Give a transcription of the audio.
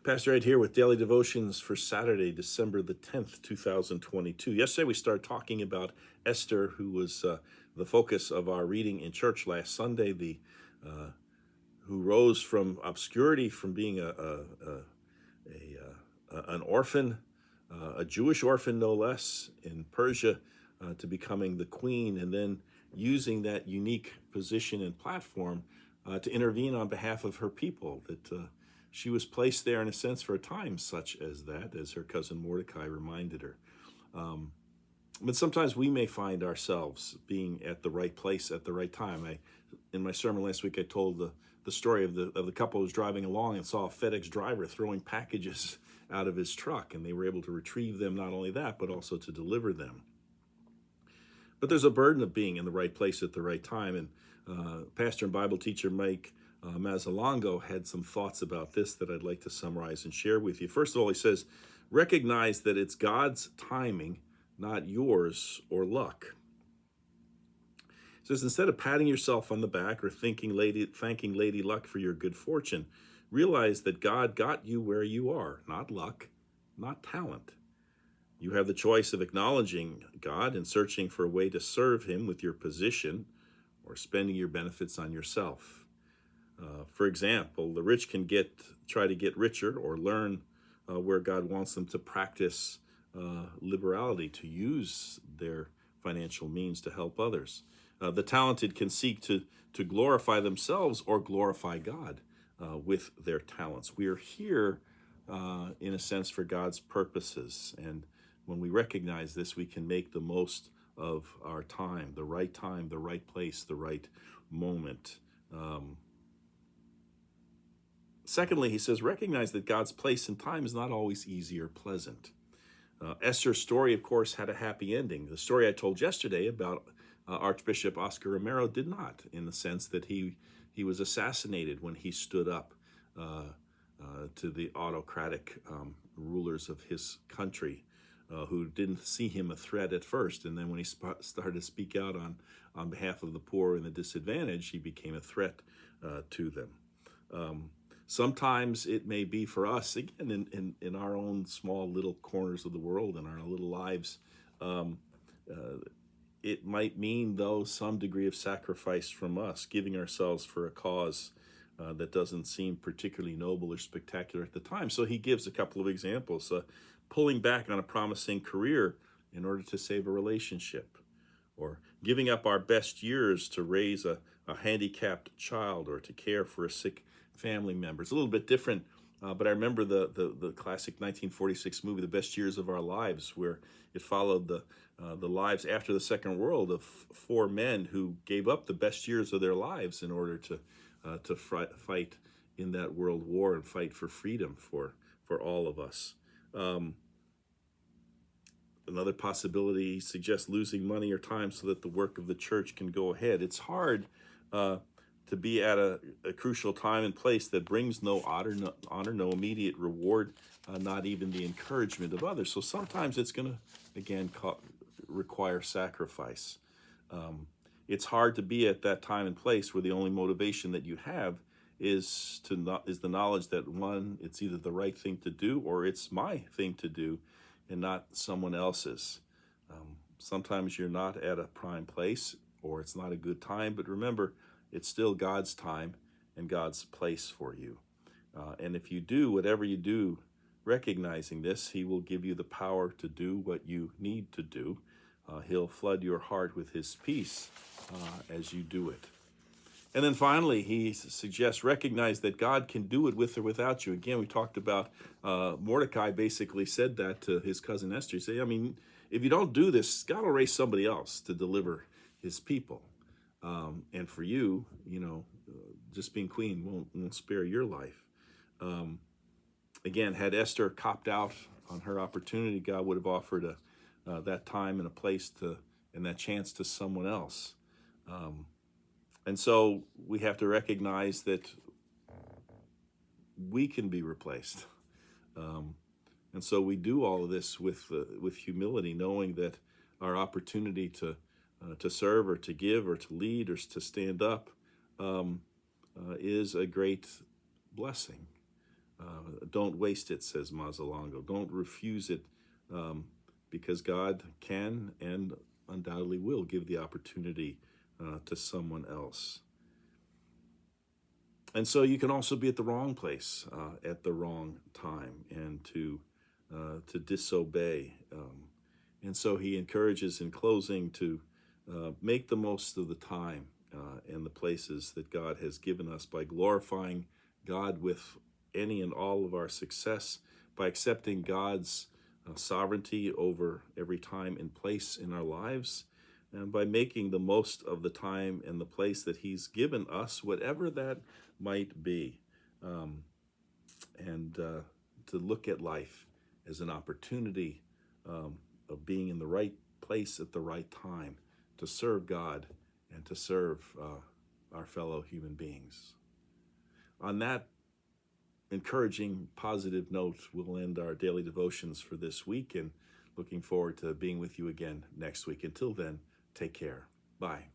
Pastor Ed here with Daily Devotions for Saturday, December the 10th, 2022. Yesterday we started talking about Esther, who was the focus of our reading in church last Sunday, who rose from obscurity, from being an orphan, a Jewish orphan no less, in Persia, to becoming the queen, and then using that unique position and platform to intervene on behalf of her people. That she was placed there in a sense for a time such as that, as her cousin Mordecai reminded her. But sometimes we may find ourselves being at the right place at the right time. In my sermon last week, I told the story of the couple who was driving along and saw a FedEx driver throwing packages out of his truck, and they were able to retrieve them, not only that, but also to deliver them. But there's a burden of being in the right place at the right time, and pastor and Bible teacher Mike Mazzalongo had some thoughts about this that I'd like to summarize and share with you. First of all, he says, recognize that it's God's timing, not yours or luck. He says, instead of patting yourself on the back or thanking Lady Luck for your good fortune, realize that God got you where you are, not luck, not talent. You have the choice of acknowledging God and searching for a way to serve him with your position, or spending your benefits on yourself. For example, the rich can try to get richer, or learn where God wants them to practice liberality, to use their financial means to help others. The talented can seek to glorify themselves or glorify God with their talents. We are here, in a sense, for God's purposes. And when we recognize this, we can make the most of our time, the right place, the right moment. Secondly, he says, recognize that God's place and time is not always easy or pleasant. Esther's story, of course, had a happy ending. The story I told yesterday about Archbishop Oscar Romero did not, in the sense that he was assassinated when he stood up to the autocratic rulers of his country, who didn't see him a threat at first. And then when he started to speak out on behalf of the poor and the disadvantaged, he became a threat to them. Sometimes it may be for us, again, in our own small little corners of the world, in our little lives, it might mean, though, some degree of sacrifice from us, giving ourselves for a cause that doesn't seem particularly noble or spectacular at the time. So he gives a couple of examples. Pulling back on a promising career in order to save a relationship, or giving up our best years to raise a handicapped child, or to care for a sick family member. It's a little bit different, but I remember the classic 1946 movie, The Best Years of Our Lives, where it followed the lives after the Second World of four men who gave up the best years of their lives in order to fight in that world war and fight for freedom for all of us. Another possibility suggests losing money or time so that the work of the church can go ahead. It's hard to be at a crucial time and place that brings no honor, no immediate reward, not even the encouragement of others. So sometimes it's going to, again, require sacrifice. It's hard to be at that time and place where the only motivation that you have is the knowledge that, one, it's either the right thing to do or it's my thing to do and not someone else's. Sometimes you're not at a prime place, or it's not a good time, but remember, it's still God's time and God's place for you. And if you do whatever you do, recognizing this, he will give you the power to do what you need to do. He'll flood your heart with his peace as you do it. And then finally, he suggests recognize that God can do it with or without you. Again, we talked about Mordecai basically said that to his cousin Esther. He said, if you don't do this, God will raise somebody else to deliver his people. And for you, just being queen won't spare your life. Again, had Esther copped out on her opportunity, God would have offered that time and a place and that chance to someone else. And so we have to recognize that we can be replaced. And so we do all of this with humility, knowing that our opportunity to serve or to give or to lead or to stand up is a great blessing. Don't waste it, says Mazzalongo. Don't refuse it, because God can and undoubtedly will give the opportunity to someone else. And so you can also be at the wrong place at the wrong time and to disobey. And so he encourages in closing to make the most of the time and the places that God has given us by glorifying God with any and all of our success, by accepting God's sovereignty over every time and place in our lives, and by making the most of the time and the place that he's given us, whatever that might be, and to look at life as an opportunity of being in the right place at the right time to serve God and to serve our fellow human beings. On that encouraging, positive note, we'll end our daily devotions for this week, and looking forward to being with you again next week. Until then, take care. Bye.